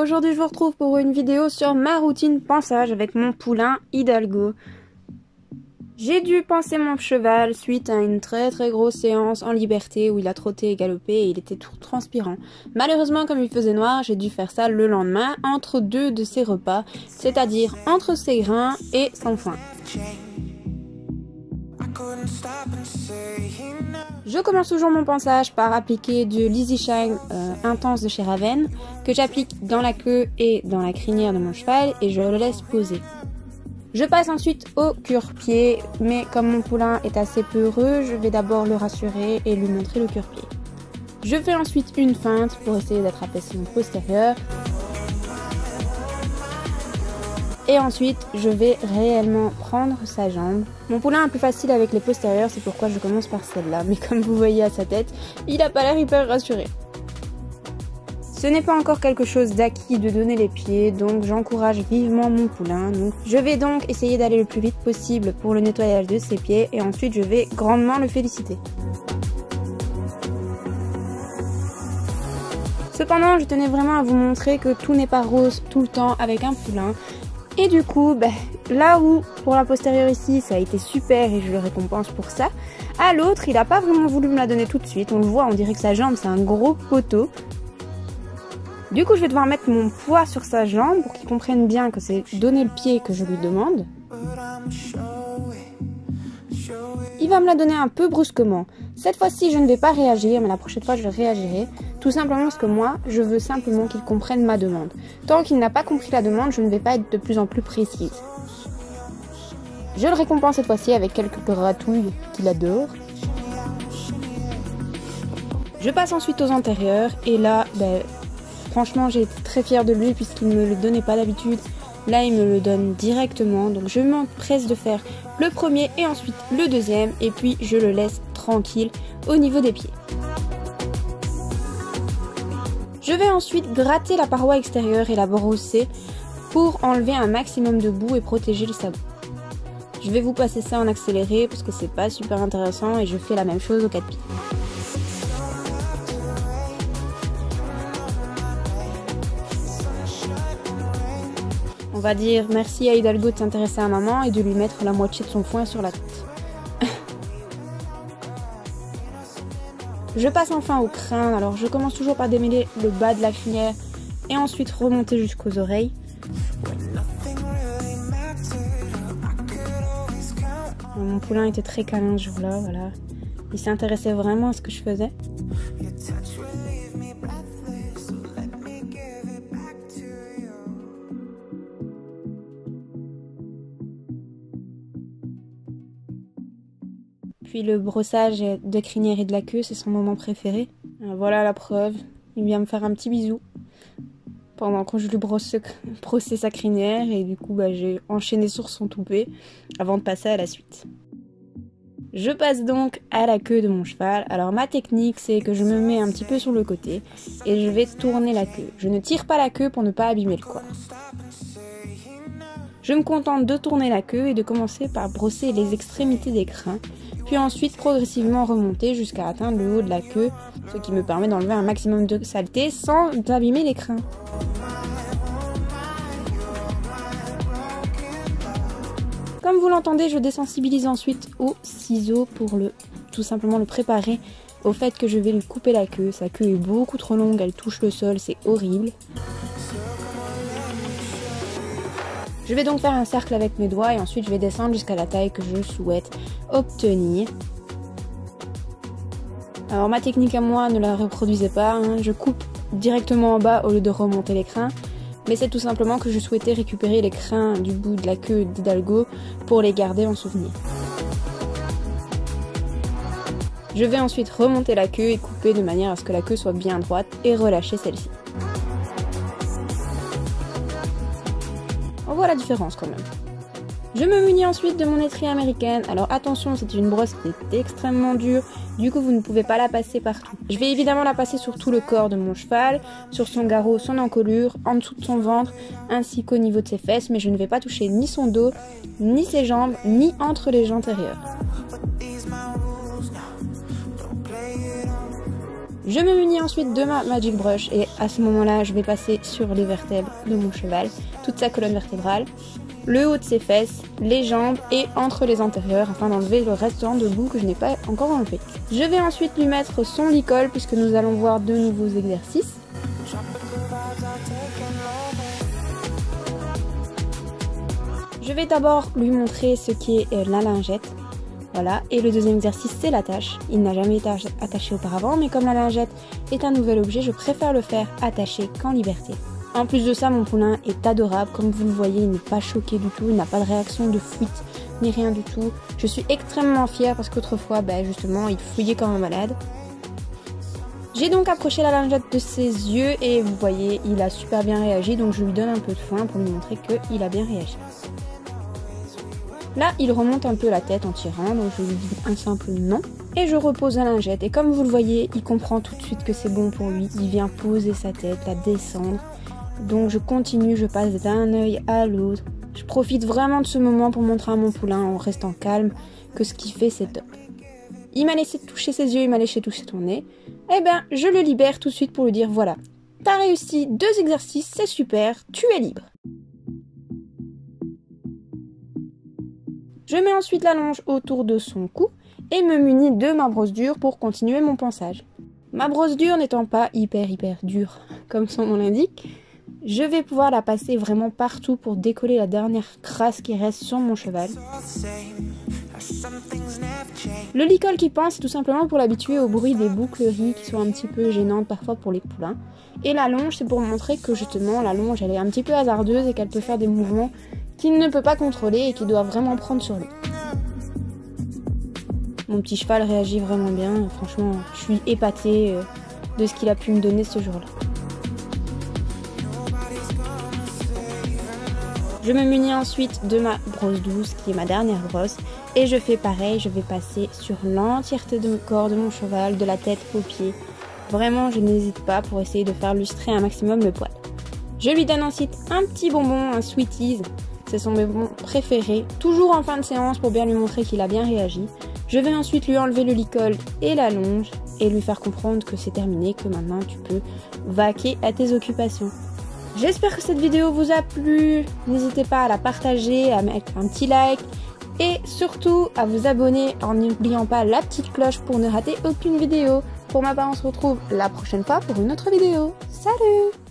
aujourd'hui je vous retrouve pour une vidéo sur ma routine pansage avec mon poulain Hidalgo. J'ai dû panser mon cheval suite à une très grosse séance en liberté où il a trotté et galopé et il était tout transpirant. Malheureusement, comme il faisait noir, j'ai dû faire ça le lendemain entre deux de ses repas, c'est-à-dire entre ses grains et son foin. Je commence toujours mon pansage par appliquer du L'Easy Shine intense de chez Raven que j'applique dans la queue et dans la crinière de mon cheval et je le laisse poser. Je passe ensuite au cure-pied, mais comme mon poulain est assez peureux, je vais d'abord le rassurer et lui montrer le cure-pied. Je fais ensuite une feinte pour essayer d'attraper son postérieur. Et ensuite, je vais réellement prendre sa jambe. Mon poulain est plus facile avec les postérieurs, c'est pourquoi je commence par celle-là. Mais comme vous voyez à sa tête, il n'a pas l'air hyper rassuré. Ce n'est pas encore quelque chose d'acquis de donner les pieds, donc j'encourage vivement mon poulain. Je vais donc essayer d'aller le plus vite possible pour le nettoyage de ses pieds et ensuite je vais grandement le féliciter. Cependant, je tenais vraiment à vous montrer que tout n'est pas rose tout le temps avec un poulain. Et du coup, là où pour la postérieure ici ça a été super et je le récompense pour ça, à l'autre il n'a pas vraiment voulu me la donner tout de suite. On le voit, on dirait que sa jambe c'est un gros poteau. Du coup, je vais devoir mettre mon poids sur sa jambe pour qu'il comprenne bien que c'est donner le pied que je lui demande. Il va me la donner un peu brusquement. Cette fois-ci, je ne vais pas réagir, mais la prochaine fois, je réagirai. Tout simplement parce que moi, je veux simplement qu'il comprenne ma demande. Tant qu'il n'a pas compris la demande, je ne vais pas être de plus en plus précise. Je le récompense cette fois-ci avec quelques gratouilles qu'il adore. Je passe ensuite aux antérieurs et là, franchement, j'ai été très fière de lui puisqu'il ne me le donnait pas d'habitude. Là, il me le donne directement. Donc, je m'empresse de faire le premier et ensuite le deuxième. Et puis, je le laisse tranquille au niveau des pieds. Je vais ensuite gratter la paroi extérieure et la brosser pour enlever un maximum de boue et protéger le sabot. Je vais vous passer ça en accéléré parce que c'est pas super intéressant et je fais la même chose aux quatre pieds. On va dire merci à Hidalgo de s'intéresser à maman et de lui mettre la moitié de son foin sur la tête. Je passe enfin au crâne, alors je commence toujours par démêler le bas de la crinière et ensuite remonter jusqu'aux oreilles. Mon poulain était très câlin ce jour-là, voilà. Il s'intéressait vraiment à ce que je faisais. Puis le brossage de crinière et de la queue, c'est son moment préféré. Voilà la preuve, il vient me faire un petit bisou pendant que je lui brossais sa crinière et du coup j'ai enchaîné sur son toupet avant de passer à la suite. Je passe donc à la queue de mon cheval. Alors ma technique c'est que je me mets un petit peu sur le côté et je vais tourner la queue. Je ne tire pas la queue pour ne pas abîmer le corps. Je me contente de tourner la queue et de commencer par brosser les extrémités des crins, puis ensuite progressivement remonter jusqu'à atteindre le haut de la queue, ce qui me permet d'enlever un maximum de saleté sans abîmer les crins. Comme vous l'entendez, je désensibilise ensuite au ciseau pour tout simplement le préparer au fait que je vais lui couper la queue. Sa queue est beaucoup trop longue, elle touche le sol, c'est horrible. Je vais donc faire un cercle avec mes doigts et ensuite je vais descendre jusqu'à la taille que je souhaite obtenir. Alors ma technique à moi, ne la reproduisez pas, hein. Je coupe directement en bas au lieu de remonter les crins. Mais c'est tout simplement que je souhaitais récupérer les crins du bout de la queue d'Hidalgo pour les garder en souvenir. Je vais ensuite remonter la queue et couper de manière à ce que la queue soit bien droite et relâcher celle-ci. On voit la différence quand même. Je me munis ensuite de mon étrier américaine. Alors attention, c'est une brosse qui est extrêmement dure, du coup vous ne pouvez pas la passer partout. Je vais évidemment la passer sur tout le corps de mon cheval, sur son garrot, son encolure, en dessous de son ventre, ainsi qu'au niveau de ses fesses, mais je ne vais pas toucher ni son dos, ni ses jambes, ni entre les jambes antérieures. Je me munis ensuite de ma Magic Brush et à ce moment-là, je vais passer sur les vertèbres de mon cheval, toute sa colonne vertébrale, le haut de ses fesses, les jambes et entre les antérieurs afin d'enlever le restant de boue que je n'ai pas encore enlevé. Je vais ensuite lui mettre son licol puisque nous allons voir de nouveaux exercices. Je vais d'abord lui montrer ce qui est la lingette. Voilà, et le deuxième exercice c'est l'attache. Il n'a jamais été attaché auparavant, mais comme la lingette est un nouvel objet, je préfère le faire attaché qu'en liberté. En plus de ça, mon poulain est adorable, comme vous le voyez, il n'est pas choqué du tout, il n'a pas de réaction de fuite, ni rien du tout. Je suis extrêmement fière parce qu'autrefois, justement, il fouillait comme un malade. J'ai donc approché la lingette de ses yeux et vous voyez, il a super bien réagi, donc je lui donne un peu de foin pour lui montrer qu'il a bien réagi. Là, il remonte un peu la tête en tirant, donc je lui dis un simple non. Et je repose la lingette, et comme vous le voyez, il comprend tout de suite que c'est bon pour lui. Il vient poser sa tête, la descendre. Donc je continue, je passe d'un œil à l'autre. Je profite vraiment de ce moment pour montrer à mon poulain, en restant calme, que ce qu'il fait, c'est top. Il m'a laissé toucher ses yeux, il m'a laissé toucher son nez. Eh ben, je le libère tout de suite pour lui dire, voilà, t'as réussi 2 exercices, c'est super, tu es libre. Je mets ensuite la longe autour de son cou et me munis de ma brosse dure pour continuer mon ponçage. Ma brosse dure n'étant pas hyper dure comme son nom l'indique, je vais pouvoir la passer vraiment partout pour décoller la dernière crasse qui reste sur mon cheval. Le licol qui pend, c'est tout simplement pour l'habituer au bruit des boucleries qui sont un petit peu gênantes parfois pour les poulains. Et la longe, c'est pour montrer que justement la longe elle est un petit peu hasardeuse et qu'elle peut faire des mouvements qu'il ne peut pas contrôler et qu'il doit vraiment prendre sur lui. Mon petit cheval réagit vraiment bien, franchement je suis épatée de ce qu'il a pu me donner ce jour-là. Je me munis ensuite de ma brosse douce qui est ma dernière brosse et je fais pareil, je vais passer sur l'entièreté du corps de mon cheval, de la tête aux pieds. Vraiment je n'hésite pas pour essayer de faire lustrer un maximum le poil. Je lui donne ensuite un petit bonbon, un Sweeties. C'est son bonbon préféré, toujours en fin de séance pour bien lui montrer qu'il a bien réagi. Je vais ensuite lui enlever le licol et la longe et lui faire comprendre que c'est terminé, que maintenant tu peux vaquer à tes occupations. J'espère que cette vidéo vous a plu, n'hésitez pas à la partager, à mettre un petit like et surtout à vous abonner en n'oubliant pas la petite cloche pour ne rater aucune vidéo. Pour ma part, on se retrouve la prochaine fois pour une autre vidéo. Salut!